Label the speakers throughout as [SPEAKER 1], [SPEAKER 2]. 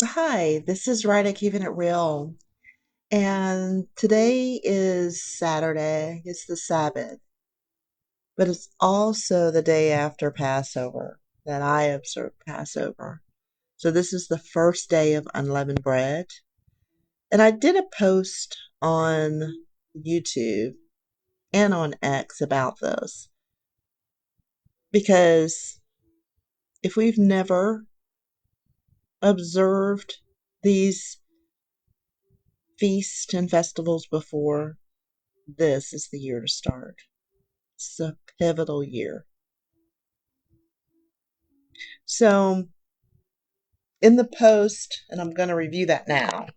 [SPEAKER 1] Hi, this is Ryder Keeping It Real. And today is Saturday. It's the Sabbath, but it's also the day after Passover that I observe Passover. So this is the first day of unleavened bread. And I did a post on YouTube and on X about this because if we've never observed these feasts and festivals before, this is the year to start. It's a pivotal year. So, in the post, and I'm going to review that now,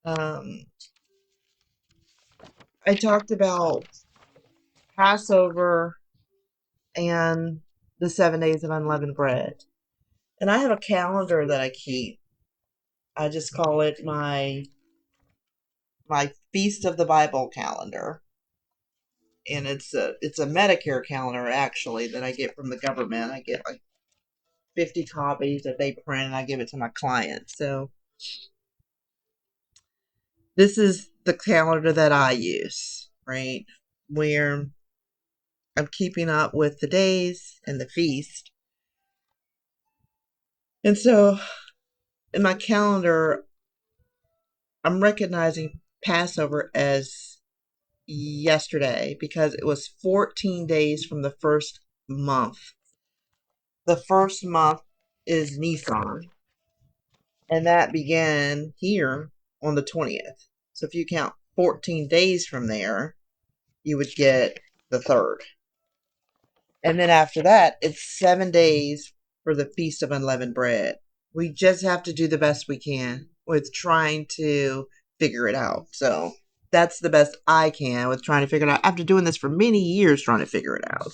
[SPEAKER 1] um, I talked about Passover and the 7 days of unleavened bread. And I have a calendar that I keep. I just call it my Feast of the Bible calendar. And it's a Medicare calendar actually that I get from the government. I get like 50 copies that they print and I give it to my clients. So this is the calendar that I use, right? Where I'm keeping up with the days and the feast. And so in my calendar, I'm recognizing Passover as yesterday because it was 14 days from the first month. The first month is Nisan, and that began here on the 20th. So if you count 14 days from there, you would get the third. And then after that, it's 7 days for the Feast of Unleavened Bread. We just have to do the best we can with trying to figure it out. So that's the best I can with trying to figure it out after doing this for many years trying to figure it out.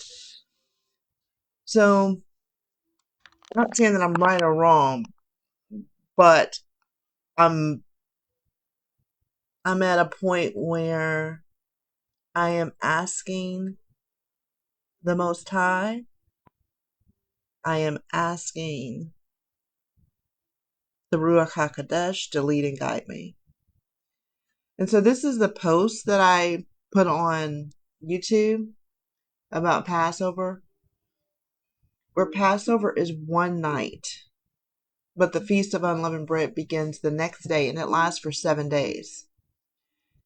[SPEAKER 1] So I'm not saying that I'm right or wrong, but I'm I'm at a point where I am asking the Most High. I am asking the Ruach HaKodesh to lead and guide me. And so this is the post that I put on YouTube about Passover, where Passover is one night, but the Feast of Unleavened Bread begins the next day and it lasts for 7 days.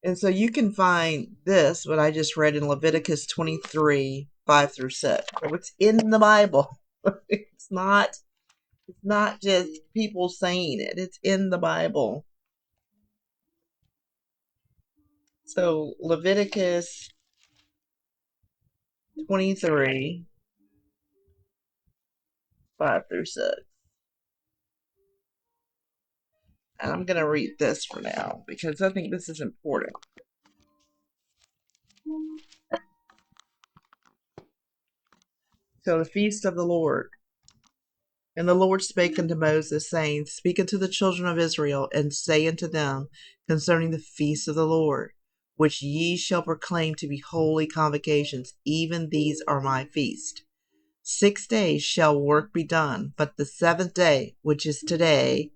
[SPEAKER 1] And so you can find this, what I just read in Leviticus 23, 5 through 6. So it's in the Bible. It's not just people saying it. It's in the Bible. So Leviticus 23, 5 through 6. And I'm going to read this for now because I think this is important. So, the feast of the Lord. And the Lord spake unto Moses, saying, Speak unto the children of Israel, and say unto them concerning the feast of the Lord, which ye shall proclaim to be holy convocations, even these are my feast. 6 days shall work be done, but the seventh day, which is today,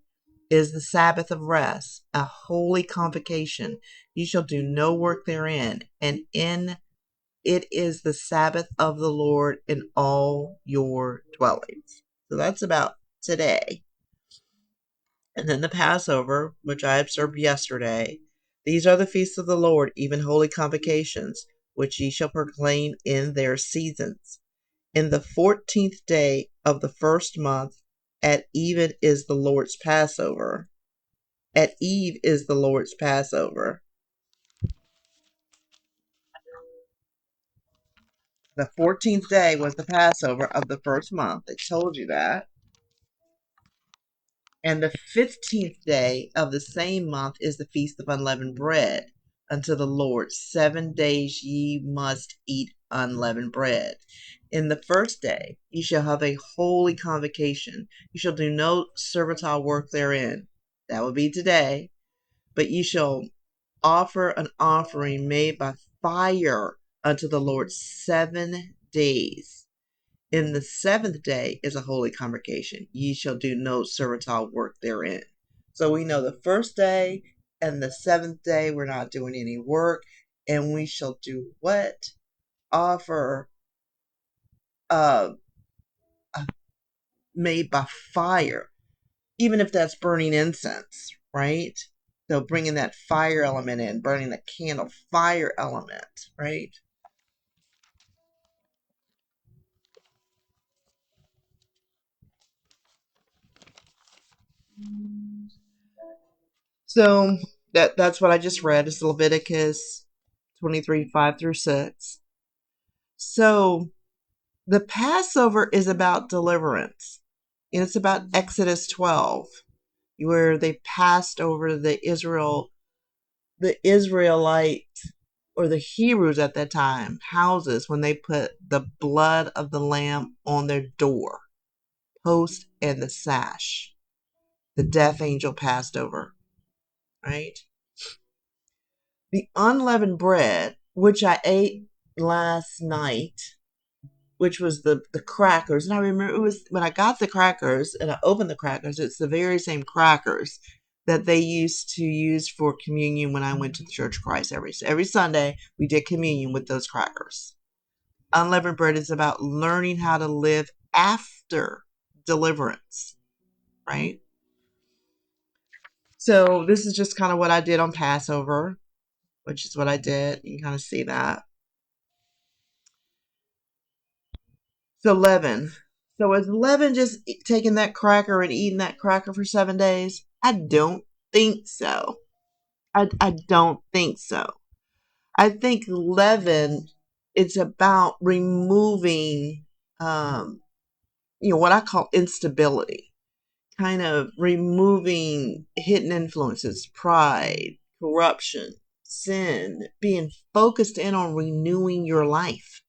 [SPEAKER 1] is the Sabbath of rest, a holy convocation. You shall do no work therein, and in it is the Sabbath of the Lord in all your dwellings. So that's about today. And then the Passover, which I observed yesterday. These are the feasts of the Lord, even holy convocations, which ye shall proclaim in their seasons. In the 14th day of the first month, at even is the Lord's Passover. At eve is the Lord's Passover. The 14th day was the Passover of the first month. I told you that. And the 15th day of the same month is the Feast of Unleavened Bread unto the Lord. 7 days ye must eat unleavened bread. In the first day ye shall have a holy convocation. You shall do no servile work therein. That will be today. But ye shall offer an offering made by fire unto the Lord 7 days. In the seventh day is a holy convocation. Ye shall do no servile work therein. So we know the first day and the seventh day we're not doing any work, and we shall do what? Offer uh, made by fire, even if that's burning incense, right? So bringing that fire element in, burning the candle, fire element, right? So that's what I just read. It's Leviticus 23, 5 through 6. So the Passover is about deliverance. And it's about Exodus 12, where they passed over the Israelite or the Hebrews at that time houses when they put the blood of the lamb on their door, post, and the sash. The death angel passed over, right? The unleavened bread, which I ate last night, which was the crackers. And I remember it was when I got the crackers and I opened the crackers, it's the very same crackers that they used to use for communion when I went to the Church of Christ every Sunday. We did communion with those crackers. Unleavened bread is about learning how to live after deliverance, right? So this is just kind of what I did on Passover, which is what I did. You can kind of see that. So leaven. So is leaven just taking that cracker and eating that cracker for 7 days? I don't think so. I don't think so. I think leaven, it's about removing, what I call instability, kind of removing hidden influences, pride, corruption, sin, being focused in on renewing your life.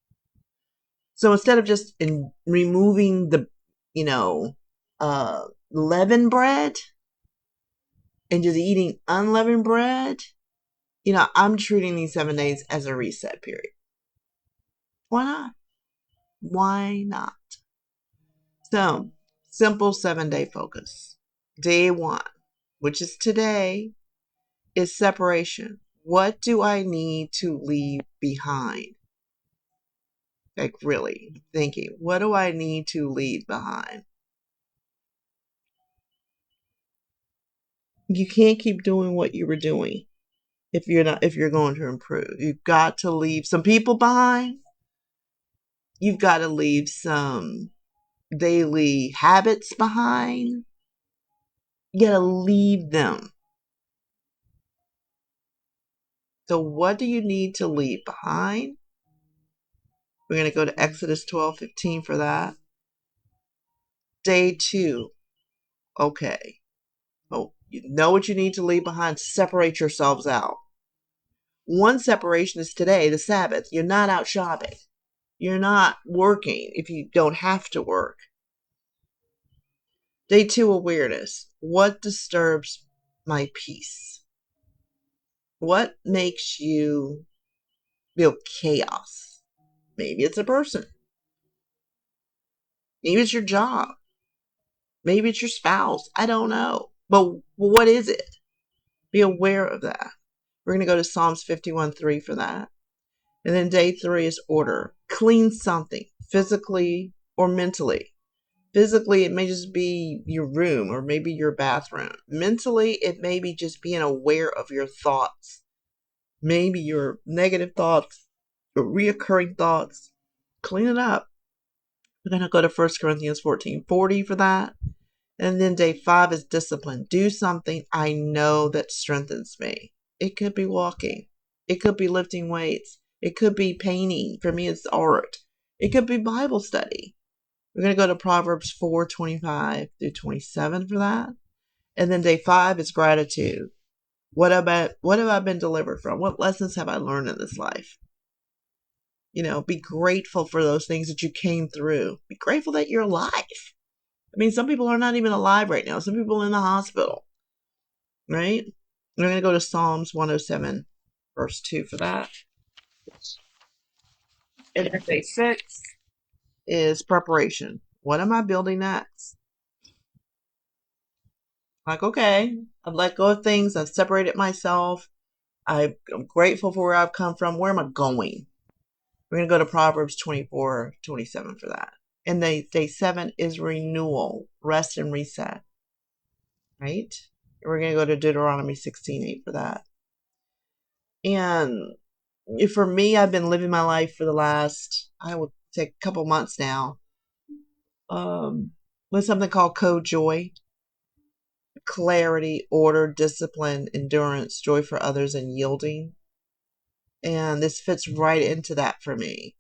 [SPEAKER 1] So instead of just removing the, you know, leavened bread and just eating unleavened bread, I'm treating these 7 days as a reset period. Why not? Why not? So, simple 7 day focus. Day one, which is today, is separation. What do I need to leave behind? Like, really thinking, what do I need to leave behind? You can't keep doing what you were doing if you're going to improve. You've got to leave some people behind. You've got to leave some daily habits behind. You got to leave them. So what do you need to leave behind? We're going to go to Exodus 12:15 for that. Day 2. Okay. Oh, you know what you need to leave behind. Separate yourselves out. One separation is today, the Sabbath. You're not out shopping. You're not working if you don't have to work. Day 2, awareness. What disturbs my peace? What makes you feel chaos? Maybe it's a person. Maybe it's your job. Maybe it's your spouse. I don't know. But what is it? Be aware of that. We're going to go to Psalms 51:3 for that. And then day 3 is order. Clean something physically or mentally. Physically, it may just be your room or maybe your bathroom. Mentally, it may be just being aware of your thoughts. Maybe your negative thoughts or reoccurring thoughts. Clean it up. We're going to go to 1 Corinthians 14:40 for that. And then day 5 is discipline. Do something I know that strengthens me. It could be walking. It could be lifting weights. It could be painting. For me, it's art. It could be Bible study. We're going to go to Proverbs 4:25-27 for that. And then day 5 is gratitude. What have I been delivered from? What lessons have I learned in this life? Be grateful for those things that you came through. Be grateful that you're alive. I mean, some people are not even alive right now. Some people are in the hospital, right? We're going to go to Psalms 107, verse 2 for that. And then day 6 is preparation. What am I building next? Like, okay, I've let go of things. I've separated myself. I'm grateful for where I've come from. Where am I going? We're going to go to Proverbs 24:27 for that. And day 7 is renewal, rest and reset, right? We're going to go to Deuteronomy 16:8 for that. And for me, I've been living my life for the last, I would say, a couple months now, with something called Code Joy. Clarity, order, discipline, endurance, joy for others, and yielding. And this fits right into that for me.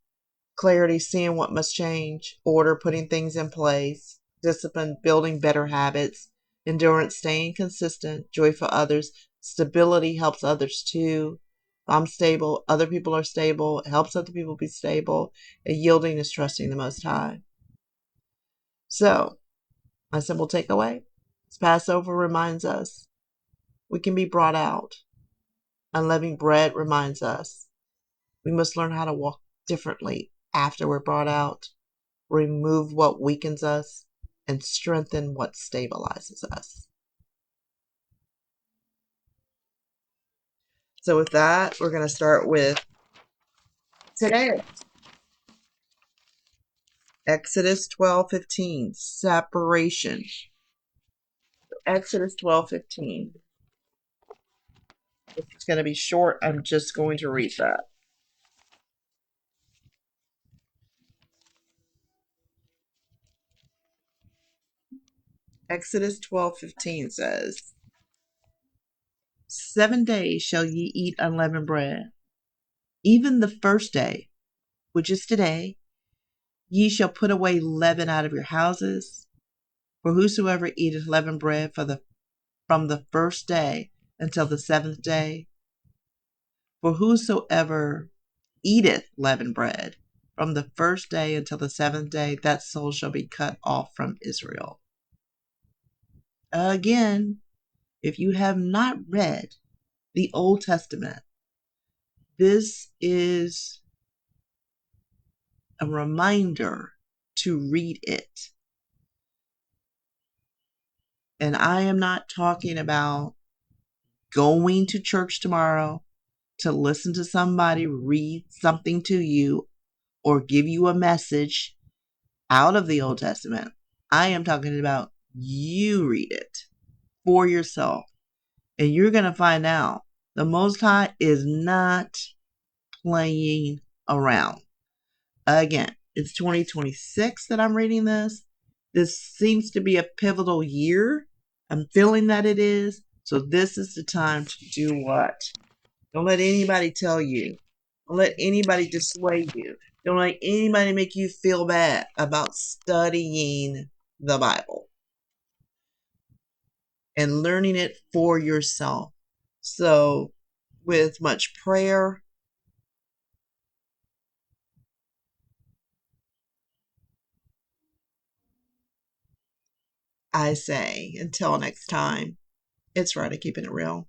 [SPEAKER 1] Clarity, seeing what must change. Order, putting things in place. Discipline, building better habits. Endurance, staying consistent. Joy for others. Stability helps others too. If I'm stable, other people are stable. It helps other people be stable. And yielding is trusting the Most High. So, my simple takeaway is Passover reminds us we can be brought out. Unleavened bread reminds us we must learn how to walk differently after we're brought out, remove what weakens us, and strengthen what stabilizes us. So with that, we're going to start with today. Exodus 12:15, separation. Exodus 12:15. It's going to be short. I'm just going to read that. Exodus 12:15 says, 7 days shall ye eat unleavened bread. Even the first day, which is today, ye shall put away leaven out of your houses. For whosoever eateth leavened bread from the first day until the 7th day, for whosoever eateth leavened bread from the first day until the 7th day, that soul shall be cut off from Israel. Again, if you have not read the Old Testament, this is a reminder to read it. And I am not talking about going to church tomorrow to listen to somebody read something to you or give you a message out of the Old Testament. I am talking about you read it for yourself. And you're going to find out the Most High is not playing around. Again, it's 2026 that I'm reading this. This seems to be a pivotal year. I'm feeling that it is. So this is the time to do what? Don't let anybody tell you. Don't let anybody dissuade you. Don't let anybody make you feel bad about studying the Bible and learning it for yourself. So, with much prayer, I say, until next time, it's right to keeping it real.